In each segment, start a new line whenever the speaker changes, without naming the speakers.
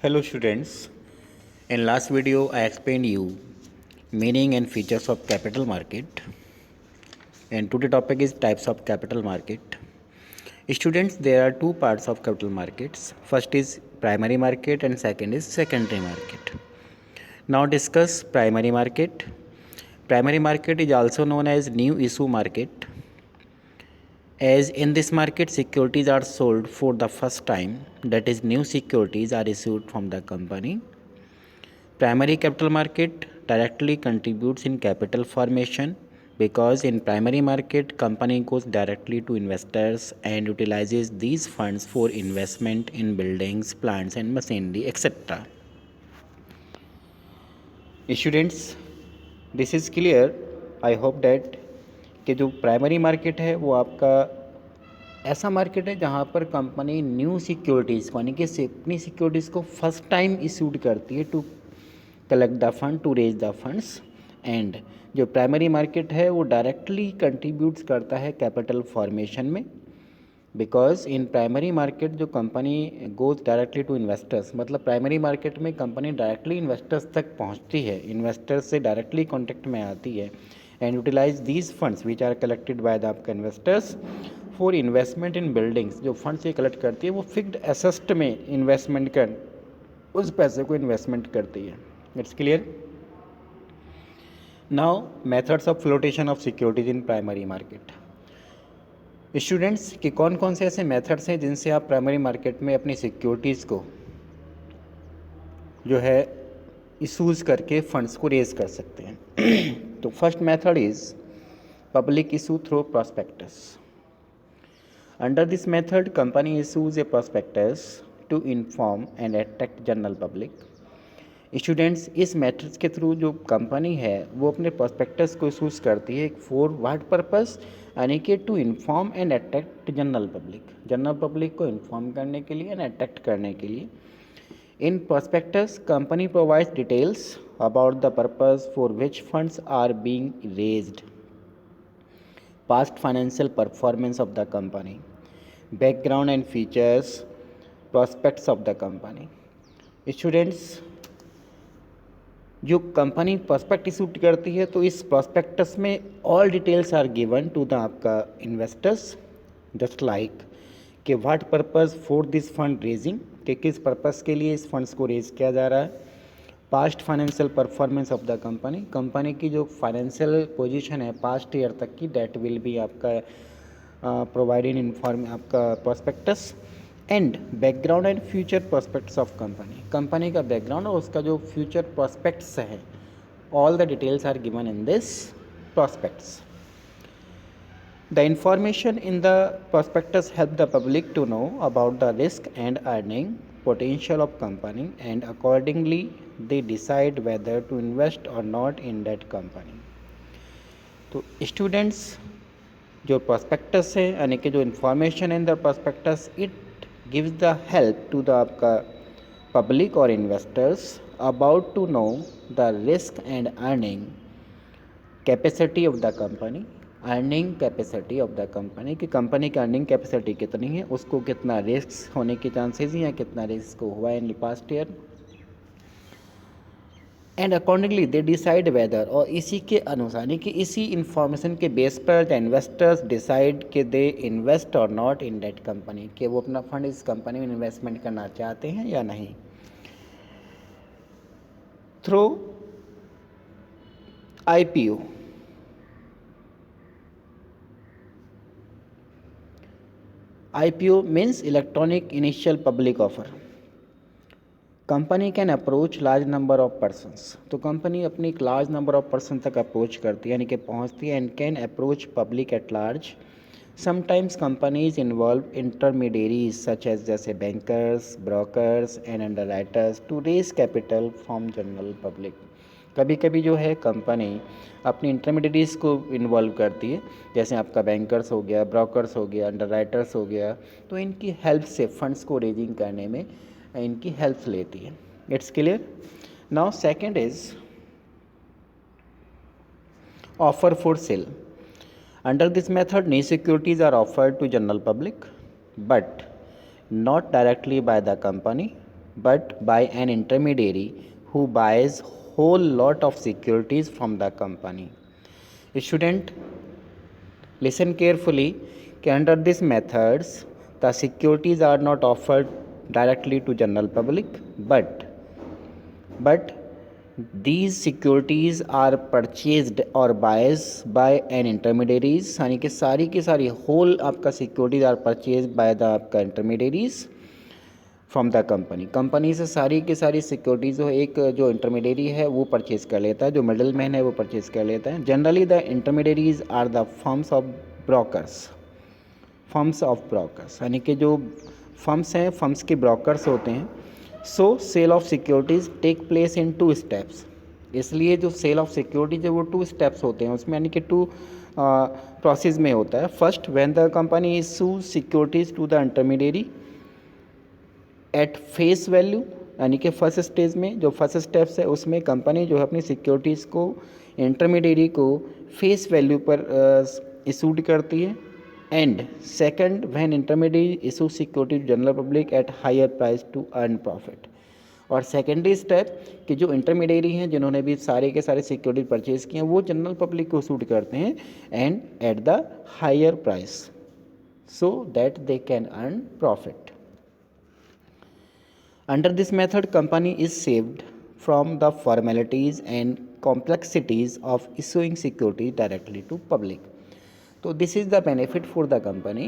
Hello students, in last video I explained you meaning and features of capital market, and today topic is types of capital market. Students, there are two parts of capital markets. First is primary market and second is secondary market. Now discuss primary market. Primary market is also known as new issue market, as in this market securities are sold for the first time, that is new securities are issued from the company. Primary capital market directly contributes in capital formation because in primary market company goes directly to investors and utilizes these funds for investment in buildings, plants and machinery, etc. Students, this is clear. I hope that कि जो primary market है वो आपका ऐसा market है जहाँ पर company new securities यानी कि अपनी सिक्योरिटीज़ को फर्स्ट टाइम इशूड करती है to collect the fund, to raise the funds. And जो प्राइमरी मार्केट है वो डायरेक्टली कंट्रीब्यूट्स करता है कैपिटल फॉर्मेशन में, बिकॉज इन प्राइमरी मार्केट जो company goes directly to investors, मतलब प्राइमरी मार्केट में कंपनी डायरेक्टली इन्वेस्टर्स तक पहुंचती है, इन्वेस्टर्स से डायरेक्टली कॉन्टेक्ट में आती है and utilize these funds which are collected by the आपका investors for investment in buildings. जो फंड्स ये कलेक्ट करती है वो फिक्स्ड एसेट में इन्वेस्टमेंट कर उस पैसे को इन्वेस्टमेंट करती है। It's clear. Now methods of flotation of securities in primary market. Students कि कौन कौन से ऐसे मेथड्स हैं जिनसे आप प्राइमरी मार्केट में अपनी सिक्योरिटीज़ को जो है इशूज़ करके फंड्स को रेज कर सकते हैं। तो first method is public issue through prospectus. Under this method company issues a prospectus to inform and attract general public. Students, इस मेथड्स के थ्रू जो कंपनी है वो अपने प्रॉस्पेक्टस को इशूज़ करती है फॉर व्हाट पर्पस, यानी कि to inform and attract general public, general public को इन्फॉर्म करने के लिए एंड अट्रैक्ट करने के लिए। In prospectus company provides details about the purpose for which funds are being raised, past financial performance of the company, background and features, prospects of the company. Students, जो company prospect issue करती है तो इस prospectus में all details are given to the आपका investors, just like कि what purpose for this fund raising, कि किस पर्पस के लिए इस फंड्स को रेज किया जा रहा है, past financial performance of the company, company की जो फाइनेंशियल पोजीशन है पास्ट ईयर तक की, दैट विल बी आपका प्रोवाइडेड इन्फॉर्म आपका prospectus, and background and future prospects of company, company का बैकग्राउंड और उसका जो फ्यूचर प्रॉस्पेक्ट्स है, all the details are given in this prospects. The information in the prospectus help the public to know about the risk and earning potential of company and accordingly they decide whether to invest or not in that company. तो students, जो prospectus है यानी कि जो information in the prospectus, it gives the help to the आपका public or investors about to know the risk and earning capacity of the company, earning capacity of the company, कि company की earning capacity कितनी है, उसको कितना risk होने के chances हैं या कितना रिस्क हुआ है in past year, and accordingly they decide whether, और इसी के अनुसार यानी कि इसी इंफॉर्मेशन के बेस पर द इन्वेस्टर्स डिसाइड कि दे इन्वेस्ट और नॉट इन दैट कंपनी, कि वो अपना फंड इस कंपनी में इन्वेस्टमेंट करना चाहते हैं या नहीं। Through IPO, IPO means electronic initial public offer. Company can approach large number of persons, तो कंपनी अपनी एक लार्ज नंबर ऑफ पर्सन तक अप्रोच करती है यानी कि पहुंचती है, and can approach public at large. Sometimes companies involve intermediaries such as जैसे bankers, brokers and underwriters to raise capital from general public. कभी कभी जो है कंपनी अपनी इंटरमीडियरीज को इन्वॉल्व करती है, जैसे आपका बैंकर्स हो गया, ब्रोकर्स हो गया, अंडरराइटर्स हो गया, तो इनकी हेल्प से फंड्स को रेजिंग करने में इनकी हेल्प लेती है। It's clear. Now second is offer for sale. Under this method new securities are offered to general public but not directly by the company, but by an intermediary who buys whole lot of securities from the company. Student, listen carefully. Under these methods, the securities are not offered directly to general public, but these securities are purchased or buys by an intermediaries, यानी कि सारी की सारी whole आपका securities are purchase by the आपका intermediaries from the company से सारी की सारी सिक्योरिटीज़ जो एक जो इंटरमीडियरी है वो परचेज कर लेता है, जो मिडल मैन है वो परचेज कर लेता है. Generally the intermediaries are the firms of brokers, यानी कि जो फर्म्स हैं, फर्म्स के ब्रोकर्स होते हैं. So sale of securities take place in 2 steps. इसलिए जो सेल ऑफ सिक्योरिटीज है वो 2 स्टेप्स होते हैं उसमें, यानी कि 2 प्रोसेस में होता है. First, when the company issue securities to the intermediary at face value, यानी कि फर्स्ट स्टेज में जो फर्स्ट स्टेप्स है उसमें कंपनी जो है अपनी सिक्योरिटीज़ को इंटरमीडियरी को फेस वैल्यू पर इशूड करती है. And second, when intermediary issue security to general public at higher price to earn profit. और सेकेंडरी स्टेप कि जो इंटरमीडियरी हैं जिन्होंने भी सारे के सारे सिक्योरिटी परचेज किए हैं वो जनरल पब्लिक को सूट करते हैं and at the higher price so that they can earn profit. Under this method, company is saved from the formalities and complexities of issuing securities directly to public. तो this is the benefit for the company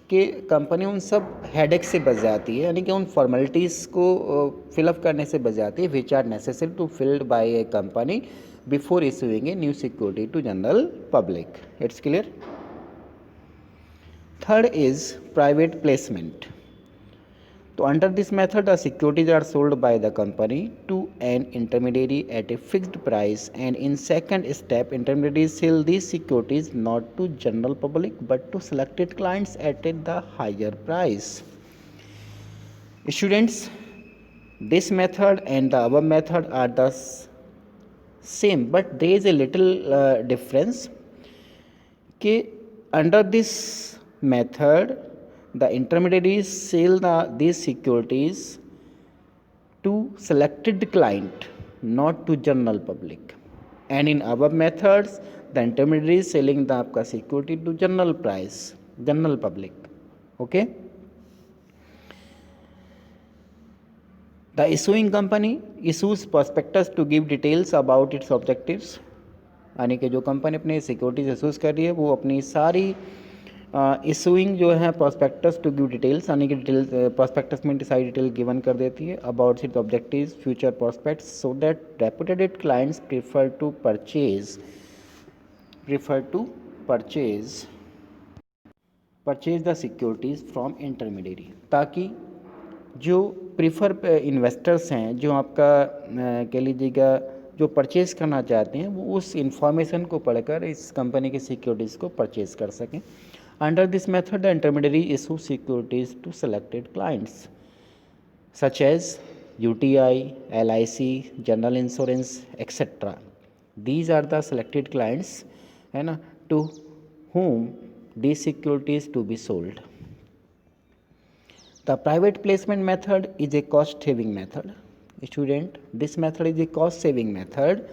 कि company उन सब headache से बच जाती है, यानी कि उन फॉर्मेलिटीज़ को फिलअप करने से बच जाती है which are necessary to filled by a company before issuing a new security to general public. It's clear. Third is private placement. So under this method, the securities are sold by the company to an intermediary at a fixed price, and in second step, intermediaries sell these securities not to general public but to selected clients at the higher price. Students, this method and the above method are the same, but there is a little difference. कि under this method, the intermediaries sell these securities to selected client, not to general public. And in above methods, the intermediaries selling the आपका security to general public. Okay. The issuing company issues prospectus to give details about its objectives. यानी कि जो company अपनी securities issues कर रही है वो अपनी सारी इशूइंग जो है प्रॉस्पेक्टस टू गिव डिटेल्स, यानी कि डिटेल्स प्रॉस्पेक्टस में सारी डिटेल गिवन कर देती है about its objectives, future prospects, so that reputed clients prefer to purchase the securities from intermediary. ताकि जो प्रीफर इन्वेस्टर्स हैं जो आपका कह लीजिएगा जो परचेज़ करना चाहते हैं वो उस इंफॉर्मेशन को पढ़कर इस कंपनी की सिक्योरिटीज़ को परचेज़ कर सकें. Under this method, the intermediary issues securities to selected clients such as UTI, LIC, General Insurance, etc. These are the selected clients, है ना, to whom these securities to be sold. The private placement method is a cost-saving method. Student, this method is a cost-saving method,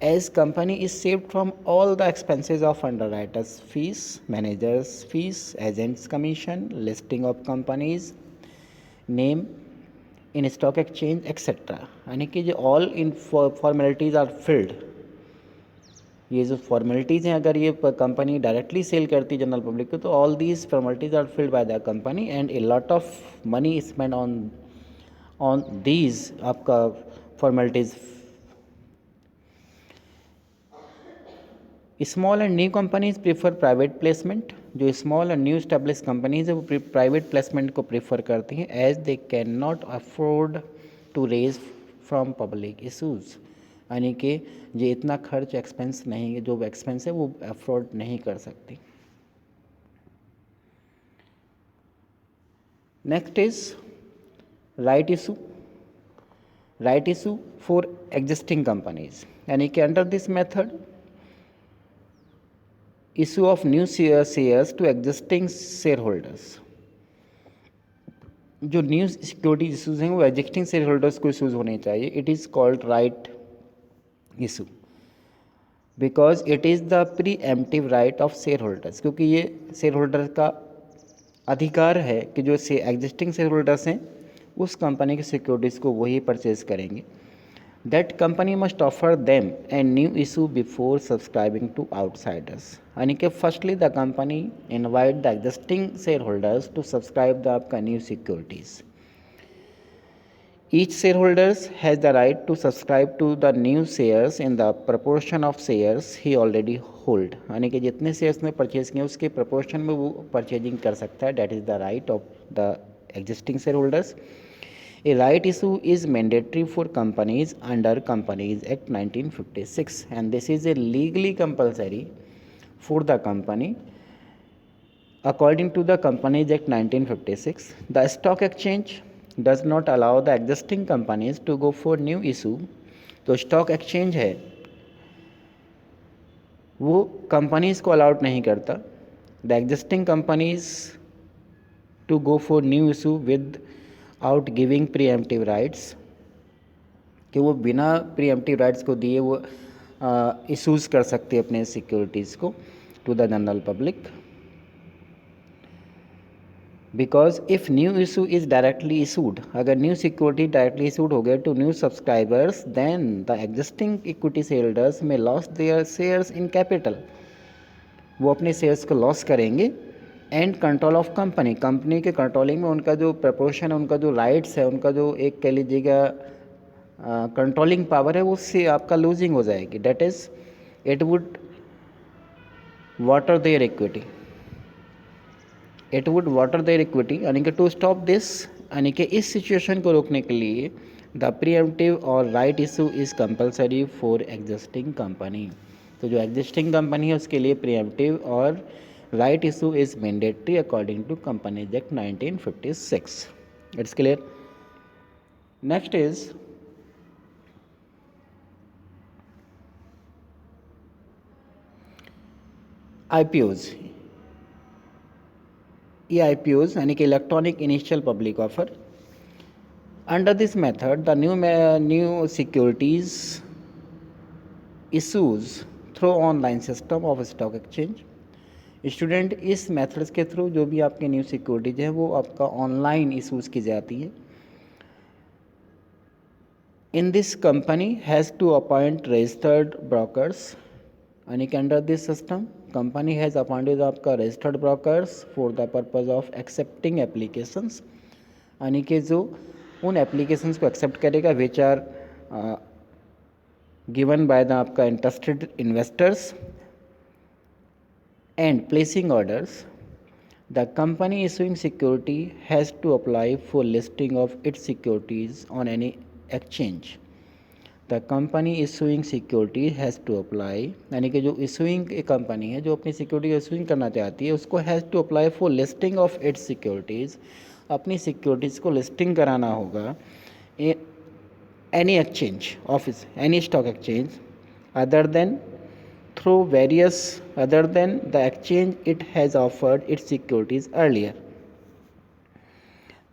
as company is saved from all the expenses of underwriters fees, managers fees, agents commission, listing of companies name in stock exchange, etc. यानी कि जो all in formalities are filled. ये जो formalities हैं अगर ये company directly cell करती है जनरल पब्लिक को तो all these formalities are filled by the company and a lot of money spend on these आपका formalities. Small and new companies prefer private placement. जो small and new establish companies है वो private placement को prefer करती हैं as they can not afford to raise from public issues. यानी कि ये इतना खर्च एक्सपेंस नहीं, जो एक्सपेंस है वो अफोर्ड नहीं कर सकती. Next is right issue for existing companies. यानी कि under this method issue of new shares to existing shareholders. जो न्यू सिक्योरिटी इशूज़ हैं वो एग्जिस्टिंग शेयर होल्डर्स को इशूज़ होने चाहिए. It is called right issue because it is the pre emptive right of share holders, क्योंकि ये share holder का अधिकार है कि जो से एग्जिस्टिंग शेयर होल्डर्स हैं उस कंपनी की सिक्योरिटीज़ को वही परचेज करेंगे. That company must offer them a new issue before subscribing to outsiders. यानी कि firstly the company invite the existing share holders to subscribe the आपका new securities. Each shareholders has the right to subscribe to the new shares in the proportion of shares he already hold. यानी कि जितने shares में purchase किए उसके proportion में वो purchasing कर सकता है. That is the right of the existing share holders. A right issue is mandatory for companies under Companies Act 1956 and this is a legally compulsory for the company. According to the Companies Act 1956, the stock exchange does not allow the existing companies to go for new issue. तो stock exchange है वो companies को allowed नहीं करता the existing companies to go for new issue without giving preemptive rights, कि वो बिना pre-emptive rights को दिए वो इशूज़ कर सकते हैं अपने सिक्योरिटीज़ को to the general public. Because if new issue is directly issued, अगर न्यू सिक्योरिटी डायरेक्टली इशूड हो गए to new subscribers then the existing equity shareholders में loss their shares in capital. वो अपने शेयर्स को लॉस करेंगे. And control of company, company के controlling में उनका जो प्रपोर्शन है, उनका जो राइट्स है, उनका जो एक कह लीजिएगा कंट्रोलिंग पावर है, वो उससे आपका लूजिंग हो जाएगी. That is it would water their equity. It would water their equity. यानी कि टू स्टॉप दिस, यानी कि इस सिचुएशन को रोकने के लिए द प्रीएम्प्टिव और right issue is compulsory for existing company. तो जो एग्जिस्टिंग कंपनी है उसके लिए प्रीएम्प्टिव और right issue is mandatory according to companies act 1956. It's clear. Next is IPOs. ये IPOs यानी कि electronic initial public offer. Under this method the new securities issues through online system of stock exchange. Student, इस methods के through जो भी आपके new securities हैं वो आपका ऑनलाइन इशूज की जाती है. In this company has to appoint registered brokers. यानी कि under this system company has appointed आपका registered brokers for the purpose of accepting applications. यानी कि जो उन एप्लीकेशंस को एक्सेप्ट करेगा which are given by the आपका interested investors and placing orders. The company issuing security has to apply for listing of its securities on any exchange. The company issuing security has to apply, यानी कि जो issuing company है जो अपनी security issuing करना चाहती है उसको has to apply for listing of its securities. अपनी सिक्योरिटीज़ को लिस्टिंग कराना होगा any exchange office, any stock exchange other than through various other than the exchange it has offered its securities earlier.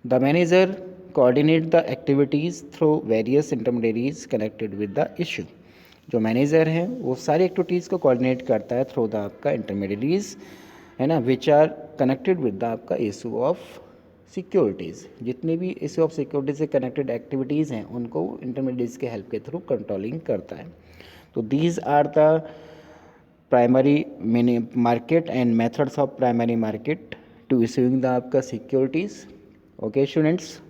The manager coordinate the activities through various intermediaries connected with the issue. जो manager हैं वो सारी activities को coordinate करता है through the आपका intermediaries है ना, which are connected with the आपका इशू ऑफ सिक्योरिटीज़. जितनी भी इशू ऑफ सिक्योरिटी से कनेक्टेड एक्टिविटीज़ हैं उनको इंटरमीडियरीज के हेल्प के थ्रू कंट्रोलिंग करता है. तो these are the primary market and methods of primary market to issuing the आपका सिक्योरिटीज़. Okay students.